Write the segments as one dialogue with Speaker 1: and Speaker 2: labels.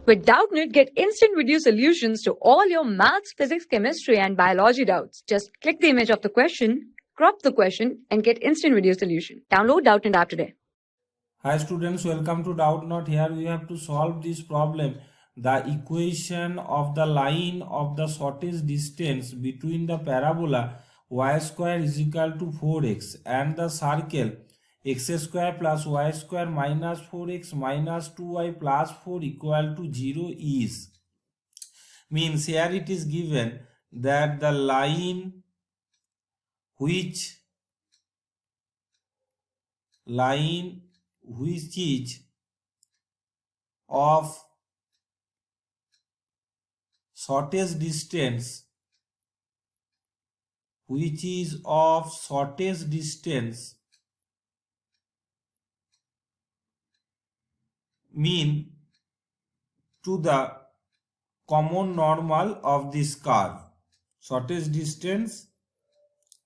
Speaker 1: With Doubtnut, get instant video solutions to all your maths, physics, chemistry, and biology doubts. Just click the image of the question, crop the question, and get instant video solution. Download Doubtnut app today.
Speaker 2: Hi students, welcome to Doubtnut. Here we have to solve this problem. The equation of the line of the shortest distance between the parabola y square is equal to 4x and the circle x square plus y square minus 4x minus 2y plus 4 equal to 0 is. Means here it is given that the line which is of shortest distance mean to the common normal of this curve. Shortest distance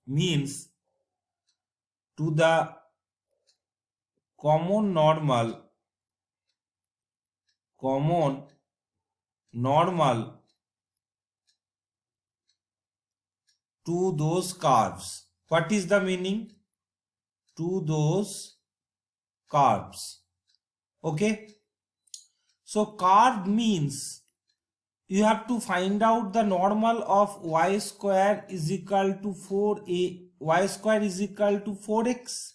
Speaker 2: means to the common normal to those curves. What is the meaning? To those curves. Okay. So curve means you have to find out the normal of y square is equal to 4x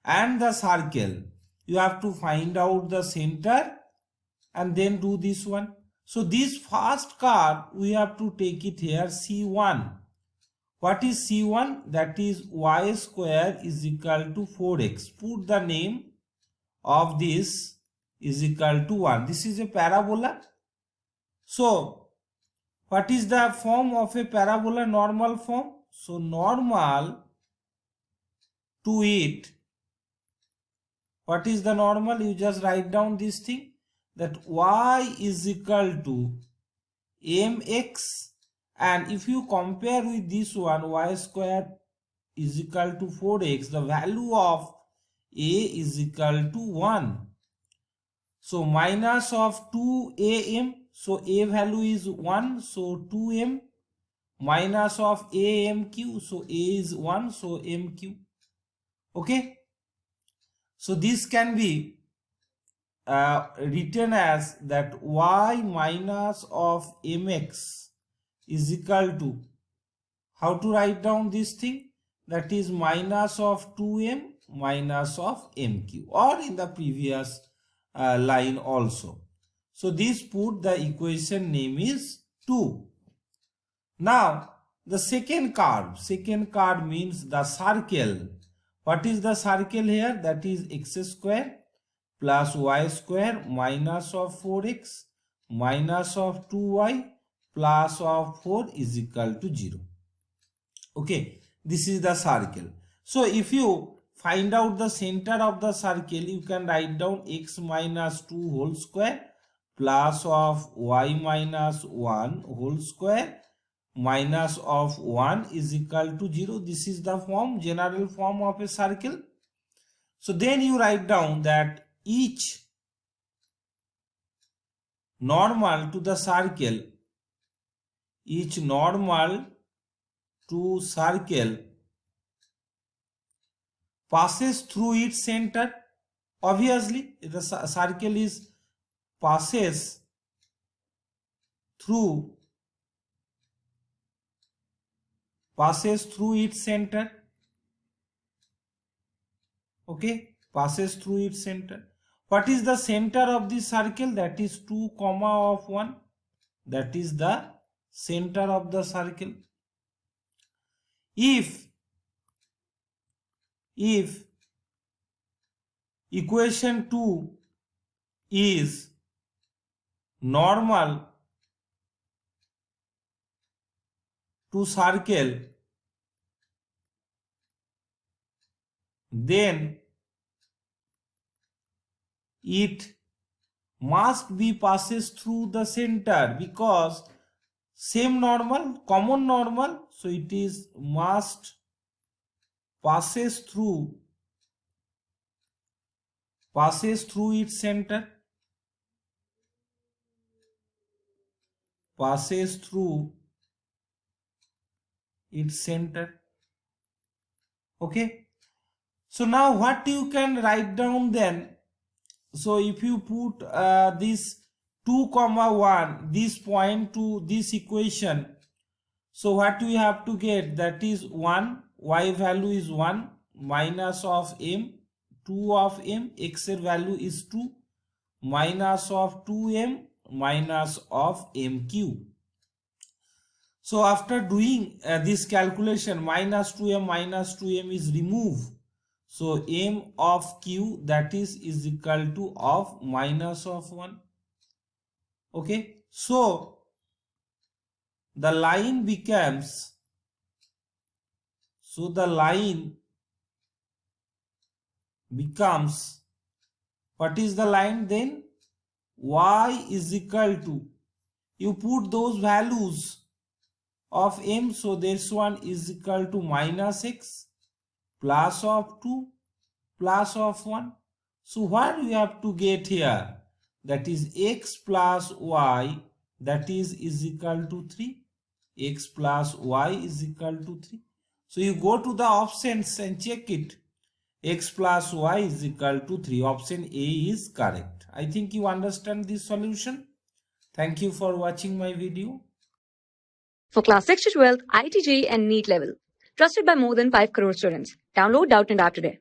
Speaker 2: and the circle. You have to find out the center and then do this one. So this first curve we have to take it here C1. What is C1? That is y square is equal to 4x. Put the name of this is equal to 1. This is a parabola. So what is the form of a parabola? Normal form. So normal to it. What is the normal? You just write down this thing, that y is equal to mx, and if you compare with this one, y square is equal to 4x, the value of a is equal to 1. So minus of 2am, so a value is 1, so 2m, minus of amq, so a is 1, so mq. Okay, so this can be written as that y minus of mx is equal to, how to write down this thing, that is minus of 2m minus of mq, or in the previous line also. So this put the equation name is 2. Now the second curve means the circle. What is the circle here? That is x square plus y square minus of 4x minus of 2y plus of 4 is equal to 0. Okay, this is the circle. So if you find out the center of the circle, you can write down x minus 2 whole square plus of y minus 1 whole square minus of 1 is equal to 0. This is the form, general form of a circle. So then you write down that each normal to the circle, passes through its center. Obviously the circle is passes through its center. Okay, passes through its center. What is the center of the circle? That is 2 comma of 1. That is the center of the circle. If equation 2 is normal to circle, then it must be passes through the center, because same normal, common normal, so it is must passes through its center. passes through its center. Okay. So now what you can write down then? So if you put this 2 comma 1, this point to this equation, so what we have to get, that is 1, y value is 1, minus of m, 2 of m, x value is 2, minus of 2m, minus of m cube. So after doing this calculation, minus 2m is removed. So m of q, that is equal to of minus of 1. Okay. So the line becomes, what is the line then? Y is equal to, you put those values of m, so this one is equal to minus x plus of 2 plus of 1. So what we have to get here, that is x plus y, that is equal to 3. X plus y is equal to 3. So you go to the options and check it. X plus y is equal to 3. Option A is correct. I think you understand this solution. Thank you for watching my video.
Speaker 1: For class 6 to 12, IIT JEE and NEET level. Trusted by more than 5 crore students. Download Doubtnut App today.